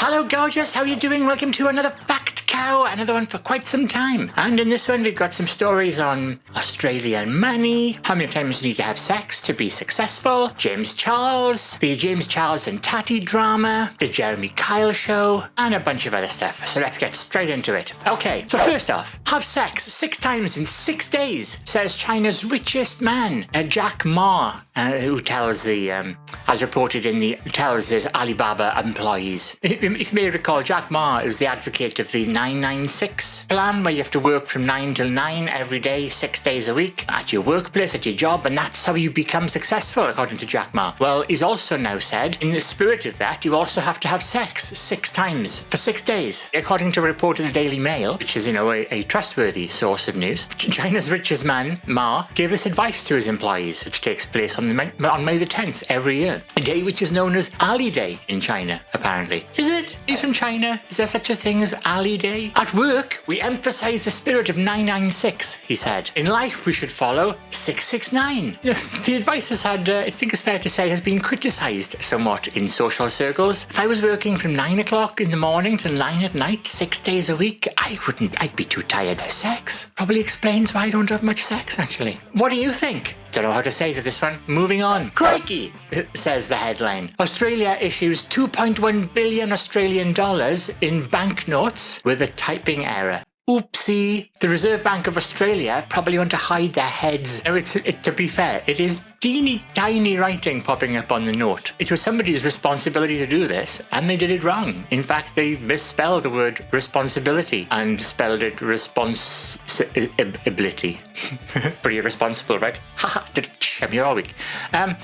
Hello gorgeous, how are you doing? Welcome to another Fact Cow, another one for quite some time. And in this one we've got some stories on Australian money, how many times you need to have sex to be successful, James Charles, the James Charles and Tati drama, the Jeremy Kyle show, and a bunch of other stuff. So let's get straight into it. Okay, so first off, have sex 6 times in 6 days, says China's richest man, Jack Ma, who tells as reported in tells his Alibaba employees. If you may recall, Jack Ma is the advocate of the 996 plan, where you have to work from 9 till 9 every day, 6 days a week, at your workplace, at your job, and that's how you become successful, according to Jack Ma. Well, he's also now said, in the spirit of that, you also have to have sex 6 times for 6 days. According to a report in the Daily Mail, which is, a trustworthy source of news, China's richest man, Ma, gave this advice to his employees, which takes place on May the 10th every year. A day which is known as Ali Day in China, apparently. Is it? He's from China. Is there such a thing as Ali Day? At work, we emphasize the spirit of 996, he said. In life, we should follow 669. The advice has had, I think it's fair to say, has been criticized somewhat in social circles. If I was working from 9 o'clock in the morning to 9 at night, 6 days a week, I'd be too tired for sex. Probably explains why I don't have much sex, actually. What do you think? Don't know how to say to this one. Moving on. Crikey, says the headline. Australia issues 2.1 billion Australian dollars in banknotes with a typing error. Oopsie. The Reserve Bank of Australia probably want to hide their heads. Now, to be fair, it is teeny tiny writing popping up on the note. It was somebody's responsibility to do this, and they did it wrong. In fact, they misspelled the word responsibility and spelled it responsibility. Pretty irresponsible, right? Haha, I'm here all week. And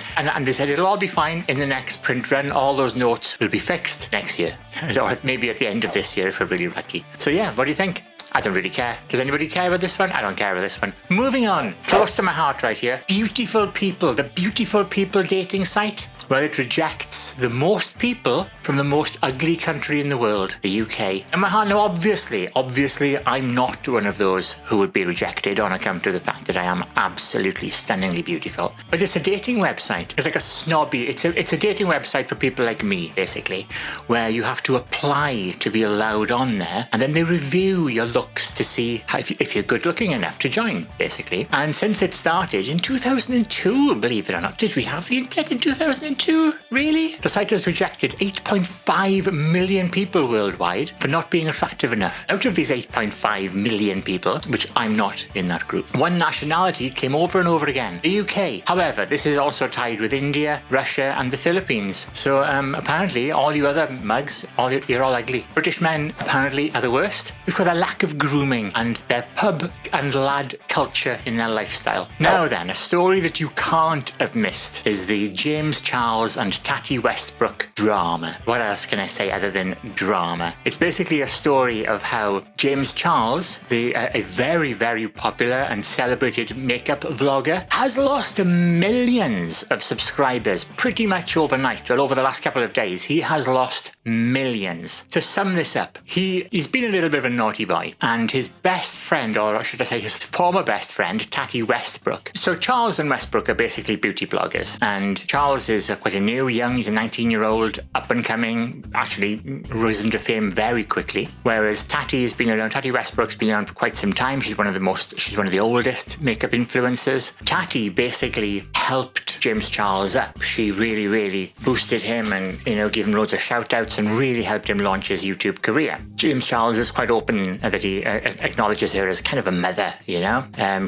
they said it'll all be fine in the next print run. All those notes will be fixed next year. Or maybe at the end of this year if we're really lucky. So yeah, what do you think? I don't really care. Does anybody care about this one? I don't care about this one. Moving on. Close to my heart right here. Beautiful People. The Beautiful People dating site. Well, it rejects the most people from the most ugly country in the world, the UK. And my heart, now obviously, I'm not one of those who would be rejected on account of the fact that I am absolutely stunningly beautiful. But it's a dating website. It's like a snobby, it's a dating website for people like me, basically, where you have to apply to be allowed on there, and then they review your looks to see if you're good looking enough to join, basically. And since it started in 2002, believe it or not, did we have the internet in 2002? Really? The site has rejected 8.5 million people worldwide for not being attractive enough. Out of these 8.5 million people, which I'm not in that group, one nationality came over and over again, the UK. However, this is also tied with India, Russia, and the Philippines. So apparently, all you other mugs, you're all ugly. British men apparently are the worst. We've got a lack of grooming and their pub and lad culture in their lifestyle. Now then, a story that you can't have missed is the James Charles and Tati Westbrook drama. What else can I say other than drama? It's basically a story of how James Charles, a very, very popular and celebrated makeup vlogger, has lost millions of subscribers pretty much overnight. Well, over the last couple of days, he has lost millions. To sum this up, he's been a little bit of a naughty boy, and his best friend, or should I say his former best friend, Tati Westbrook. So Charles and Westbrook are basically beauty bloggers, and Charles is quite a young, he's a 19-year-old, up and coming, actually risen to fame very quickly, whereas Tati Westbrook's been around for quite some time. She's one of the oldest makeup influencers. Tati basically helped James Charles up. She really, really boosted him and, gave him loads of shout outs and really helped him launch his YouTube career. James Charles is quite open that he acknowledges her as kind of a mother,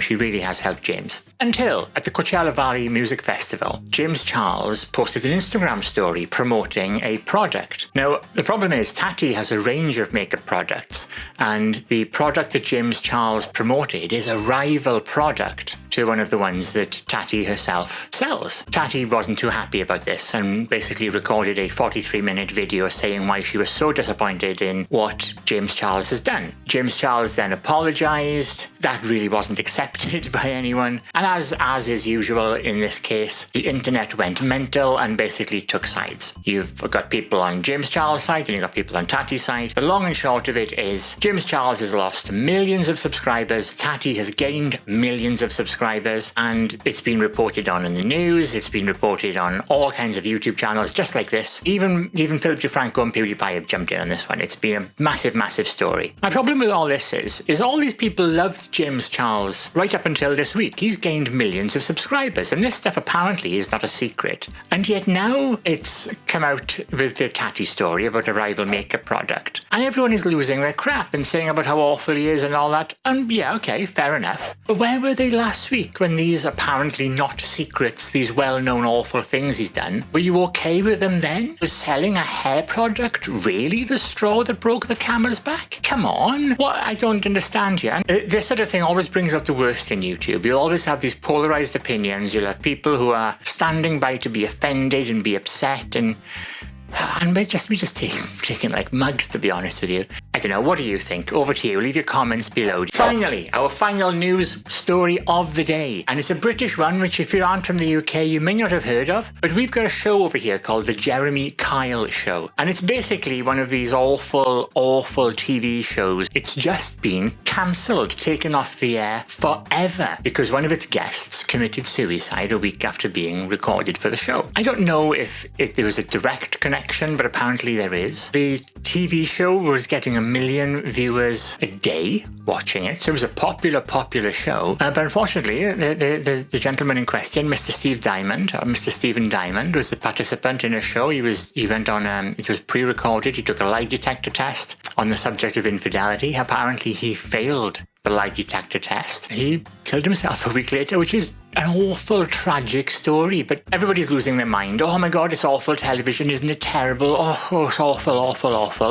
she really has helped James. Until at the Coachella Valley Music Festival, James Charles posted an Instagram story promoting a product. Now, the problem is Tati has a range of makeup products, and the product that James Charles promoted is a rival product to one of the ones that Tati herself sells. Tati wasn't too happy about this and basically recorded a 43-minute video saying why she was so disappointed in what James Charles has done. James Charles then apologized. That really wasn't accepted by anyone. And as is usual in this case, the internet went mental and basically took sides. You've got people on James Charles' side and you've got people on Tati's side. The long and short of it is James Charles has lost millions of subscribers. Tati has gained millions of subscribers. subscribers, and it's been reported on in the news, it's been reported on all kinds of YouTube channels just like this. Even Philip DeFranco and PewDiePie have jumped in on this one. It's been a massive story. My problem with all this is all these people loved James Charles right up until this week. He's gained millions of subscribers, and this stuff apparently is not a secret. And yet now it's come out with the Tati story about a rival makeup product, and everyone is losing their crap and saying about how awful he is and all that. And yeah, okay, fair enough. But where were they last week when these apparently not secrets, these well-known awful things he's done? Were you okay with them then? Was selling a hair product really the straw that broke the camel's back? Come on. What? I don't understand you. And this sort of thing always brings out the worst in YouTube. You'll always have these polarized opinions. You'll have people who are standing by to be offended and be upset, and we just taking like mugs, to be honest with you. I don't know, what do you think? Over to you, leave your comments below. Finally, our final news story of the day. And it's a British one, which if you aren't from the UK, you may not have heard of. But we've got a show over here called The Jeremy Kyle Show. And it's basically one of these awful TV shows. It's just been cancelled, taken off the air forever, because one of its guests committed suicide a week after being recorded for the show. I don't know if there was a direct connection, but apparently there is. The TV show was getting 1 million viewers a day watching it, so it was a popular show. But unfortunately, the gentleman in question, Mr. Stephen Diamond, was the participant in a show. He went on. It was pre-recorded. He took a lie detector test on the subject of infidelity. Apparently, he failed the lie detector test. He killed himself a week later, which is an awful, tragic story, but everybody's losing their mind. Oh my God, it's awful television, isn't it terrible? Oh, it's awful.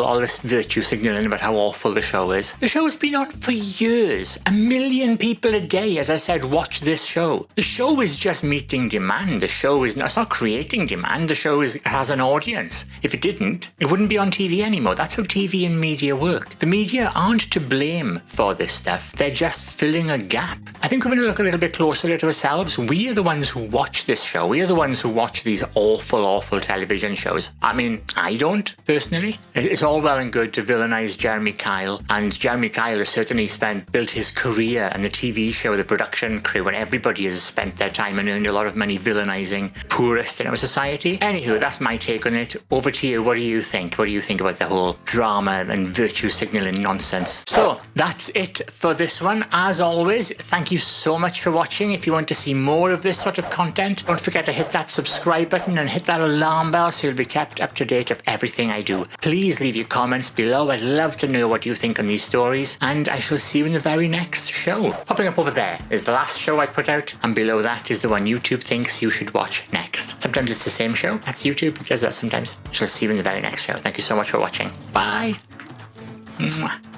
All this virtue signaling about how awful the show is. The show has been on for years. 1 million people a day, as I said, watch this show. The show is just meeting demand. The show is it's not creating demand. The show has an audience. If it didn't, it wouldn't be on TV anymore. That's how TV and media work. The media aren't to blame for this stuff. They're just filling a gap. I think we're going to look a little bit closer at ourselves. We are the ones who watch this show. We are the ones who watch these awful television shows. I mean, I don't, personally. It's all well and good to villainize Jeremy Kyle, and Jeremy Kyle has certainly built his career and the TV show, the production crew, and everybody has spent their time and earned a lot of money villainizing poorest in our society. Anywho, that's my take on it. Over to you. What do you think? What do you think about the whole drama and virtue signaling nonsense? So, that's it for this one. As always, thank you so much for watching. If you want to see more of this sort of content, don't forget to hit that subscribe button and hit that alarm bell so you'll be kept up to date of everything I do. Please leave your comments below. I'd love to know what you think on these stories, and I shall see you in the very next show. Popping up over there is the last show I put out, and below that is the one YouTube thinks you should watch next. Sometimes it's the same show. That's YouTube. It does that sometimes. I shall see you in the very next show. Thank you so much for watching. Bye. Mwah.